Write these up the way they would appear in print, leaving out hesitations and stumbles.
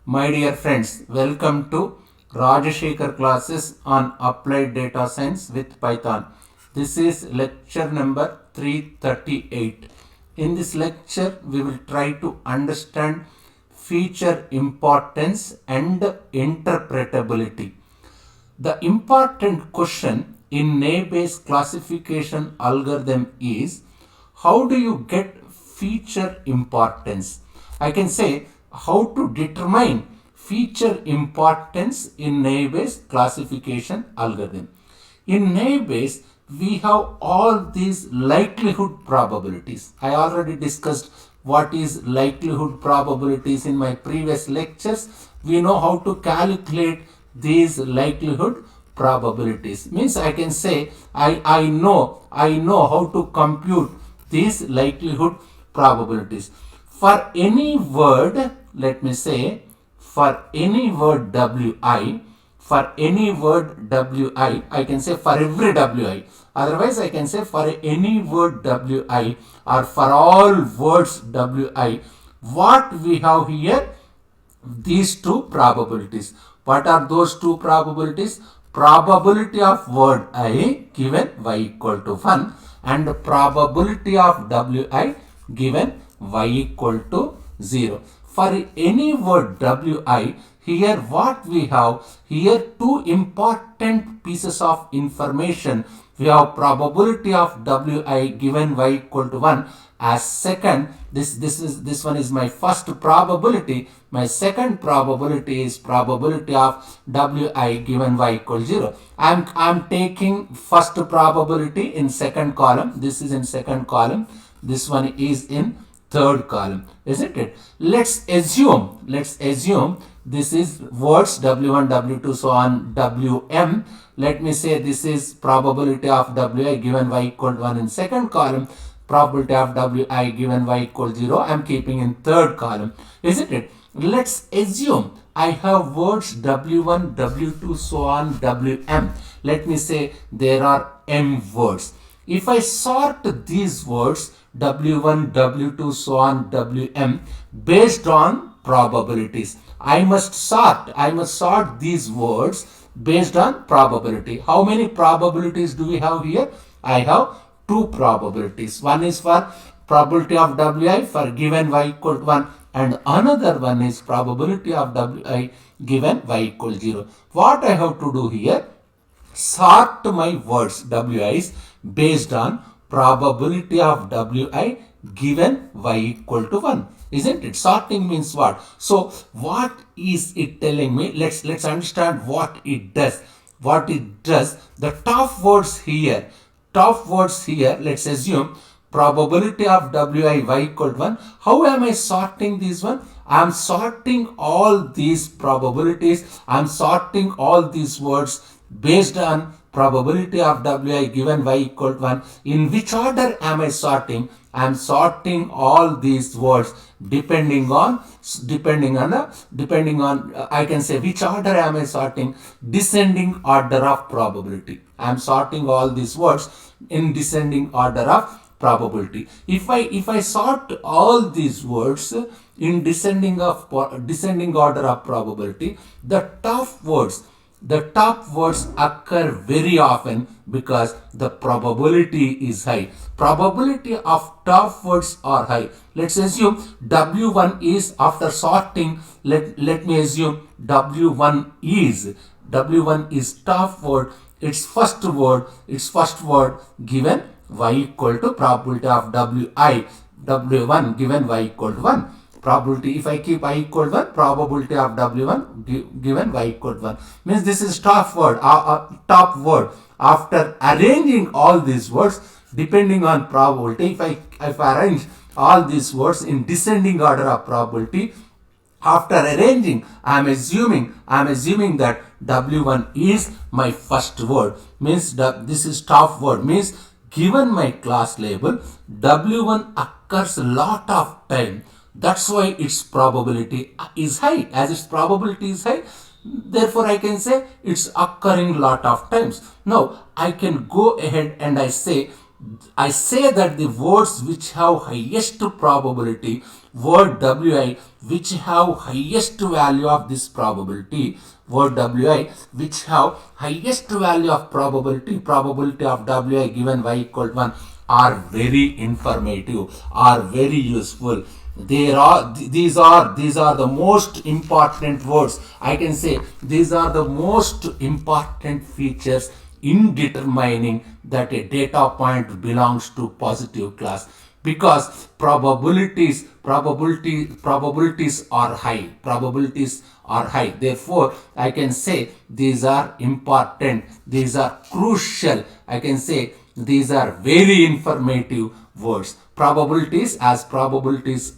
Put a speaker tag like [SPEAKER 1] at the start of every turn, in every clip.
[SPEAKER 1] My dear friends, welcome to Rajashekar classes on Applied Data Science with Python. This is lecture number 338. In this lecture, we will try to understand feature importance and interpretability. The important question in naive-Bayes classification algorithm is, how do you get feature importance? I can say how to determine feature importance in naive-Bayes classification algorithm. In naive-Bayes, we have all these likelihood probabilities. I already discussed what is likelihood probabilities in my previous lectures. We know how to calculate these likelihood probabilities. Means I can say I know how to compute these likelihood probabilities. For any word, let me say, for any word wi, for any word wi, I can say for every wi. Otherwise, I can say for any word wi or for all words wi. What we have here, these two probabilities. What are those two probabilities? Probability of word I given y equal to 1 and probability of wi given y equal to 0. For any word wi, here what we have, here two important pieces of information. We have probability of wi given y equal to 1 as second. This one is my first probability. My second probability is probability of wi given y equal 0. I'm taking first probability in second column. This is in second column. This one is in third column, isn't it? Let's assume this is words w1, w2, so on wm. Let me say this is probability of wi given y equal to 1 in second column. Probability of wi given y equal 0 I am keeping in third column, isn't it? Let's assume I have words w1, w2, so on wm. Let me say there are m words. If I sort these words w1, w2, so on wm based on probabilities, I must sort these words based on probability. How many probabilities do we have here? I have two probabilities. One is for probability of wi for given y equal to 1 and another one is probability of wi given y equal 0. What I have to do here? Sort my words wi's based on probability of wi given y equal to 1. Isn't it? Sorting means what? So what is it telling me? Let's understand what it does. What it does, the top words here, let's assume probability of wi y equal to 1. How am I sorting this one? I am sorting all these probabilities. I am sorting all these words based on probability of wi given y equal to 1. In which order am I sorting? I am sorting all these words depending on I can say which order am I sorting? Descending order of probability. I am sorting all these words in descending order of probability. If I sort all these words in descending order of probability, the top words occur very often because the probability is high. Probability of top words are high. Let's assume w1 is, after sorting, let me assume w1 is top word, its first word given y equal to probability of w1 given y equal to 1. Probability, if I keep y equal to 1, probability of w1 given y equal to 1 means this is top word. After arranging all these words depending on probability, if I arrange all these words in descending order of probability, after arranging, I am assuming that w1 is my first word. Means this is top word. Means given my class label, w1 occurs a lot of time. That's why its probability is high. As its probability is high, therefore I can say it's occurring lot of times. Now I can go ahead and I say that the words which have highest probability, word wi which have highest value of this probability, word wi, which have highest value of probability of wi given y equal to 1, are very informative, are very useful. These are the most important words. I can say these are the most important features in determining that a data point belongs to positive class, because probabilities are high. Therefore I can say these are important, these are crucial, I can say these are very informative words. Probabilities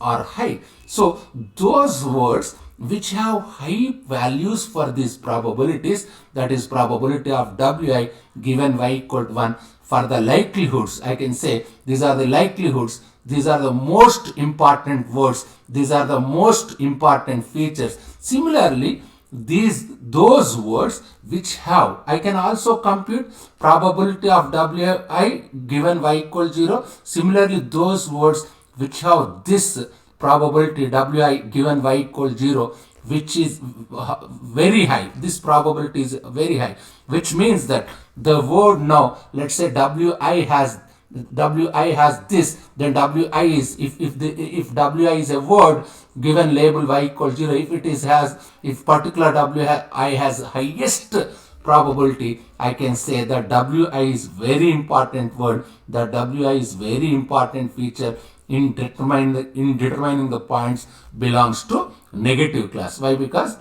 [SPEAKER 1] are high. So those words which have high values for these probabilities, that is probability of wi given y equal to 1, for the likelihoods, I can say these are the likelihoods, these are the most important words, these are the most important features. Similarly, those words which have, I can also compute probability of wi given y equal 0. Similarly, those words which have this probability wi given y equal 0, which is very high, this probability is very high, which means that the word, now let's say wi has this, then wi is, if wi is a word given label y equals 0, if particular wi has highest probability, I can say that wi is very important word, that wi is very important feature in determining the points belongs to negative class. Why? Because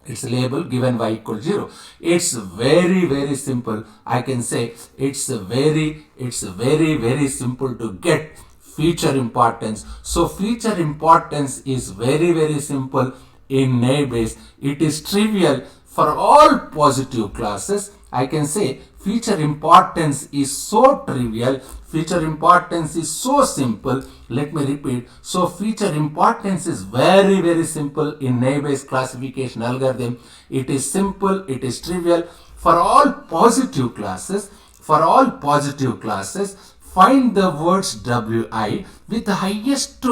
[SPEAKER 1] its label given y equals 0. It's very simple. I can say it's very simple to get feature importance. So feature importance is very simple in naive Bayes. It is trivial for all positive classes. I can say feature importance is so trivial, feature importance is so simple. Let me repeat. So feature importance is very simple in naive Bayes classification algorithm. It is simple, it is trivial for all positive classes. For all positive classes, find the words wi with the highest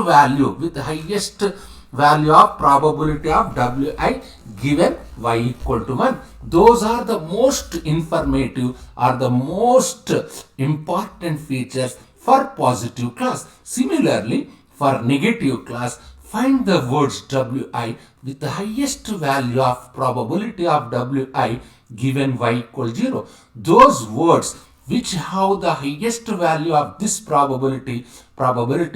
[SPEAKER 1] value of probability of wi given y equal to 1. Those are the most informative or the most important features for positive class. Similarly, for negative class, find the words wi with the highest value of probability of wi given y equal 0. Those words which have the highest value of this probability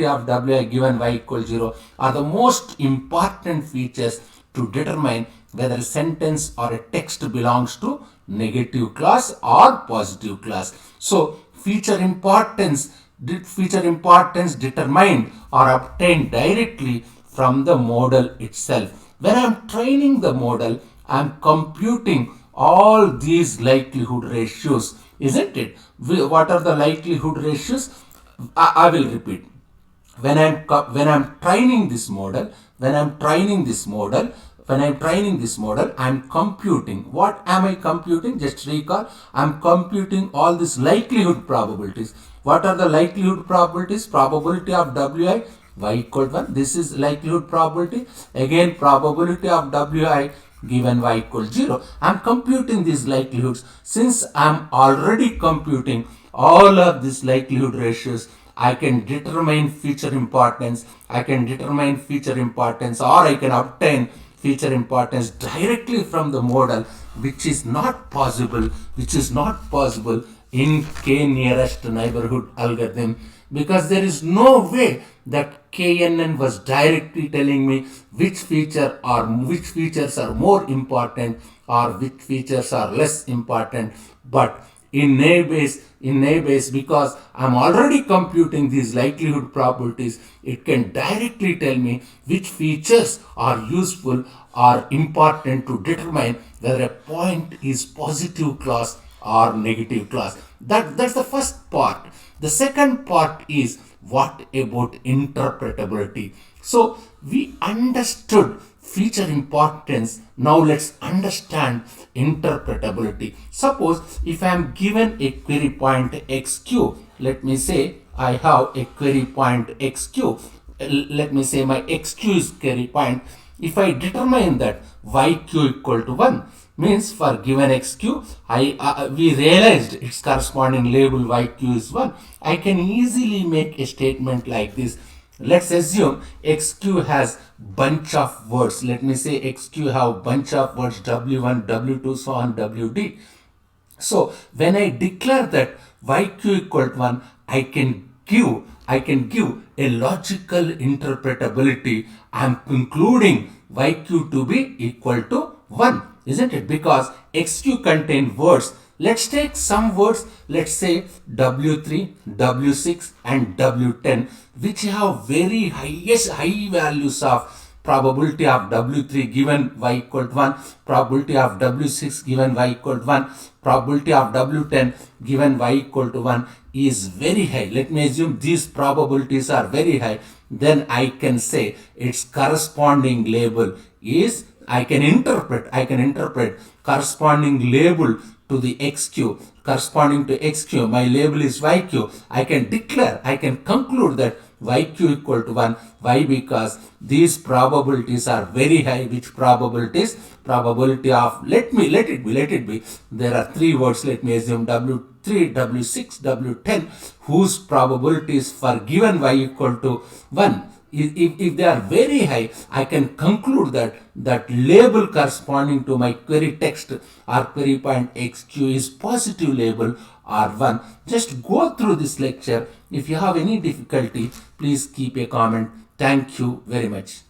[SPEAKER 1] of wi given y equals 0, are the most important features to determine whether a sentence or a text belongs to negative class or positive class. So feature importance determined or obtained directly from the model itself. When I am training the model, I am computing all these likelihood ratios, isn't it? What are the likelihood ratios? I will repeat. When I'm training this model, I'm computing. What am I computing? Just recall, I'm computing all these likelihood probabilities. What are the likelihood probabilities? Probability of wi y equal to 1. This is likelihood probability. Again, probability of wi given y equals 0. I'm computing these likelihoods. Since I'm already computing all of these likelihood ratios, I can determine feature importance. Or I can obtain feature importance directly from the model, which is not possible in k nearest neighborhood algorithm, because there is no way that KNN was directly telling me which features are more important or which features are less important. But in naive Bayes, because I'm already computing these likelihood probabilities, it can directly tell me which features are useful or important to determine whether a point is positive class or negative class. That's the first part. The second part is, what about interpretability? So we understood feature importance. Now let's understand interpretability. Suppose if I am given a query point xq, let me say I have a query point xq. let me say my xq is query point. If I determine that yq equal to 1, means for given xq, we realized its corresponding label yq is 1. I can easily make a statement like this. Let's assume xq has bunch of words. Let me say xq have bunch of words w1, w2, so on, wd. So when I declare that yq equal to 1, I can give a logical interpretability. I am concluding yq to be equal to 1, isn't it? Because xq contain words. Let's take some words, let's say w3, w6 and w10, which have very high values of probability of w3 given y equal to 1, probability of w6 given y equal to 1, probability of w10 given y equal to 1 is very high. Let me assume these probabilities are very high. Then I can say its corresponding label is, I can interpret corresponding label to the xq, corresponding to xq, my label is yq. I can conclude that yq equal to 1. Why? Because these probabilities are very high. Which probabilities? Probability of, let it be, there are three words, let me assume w3, w6, w10, whose probabilities for given y equal to 1, if they are very high, I can conclude that label corresponding to my query text or query point xq is positive label r1. Just go through this lecture. If you have any difficulty, please keep a comment. Thank you very much.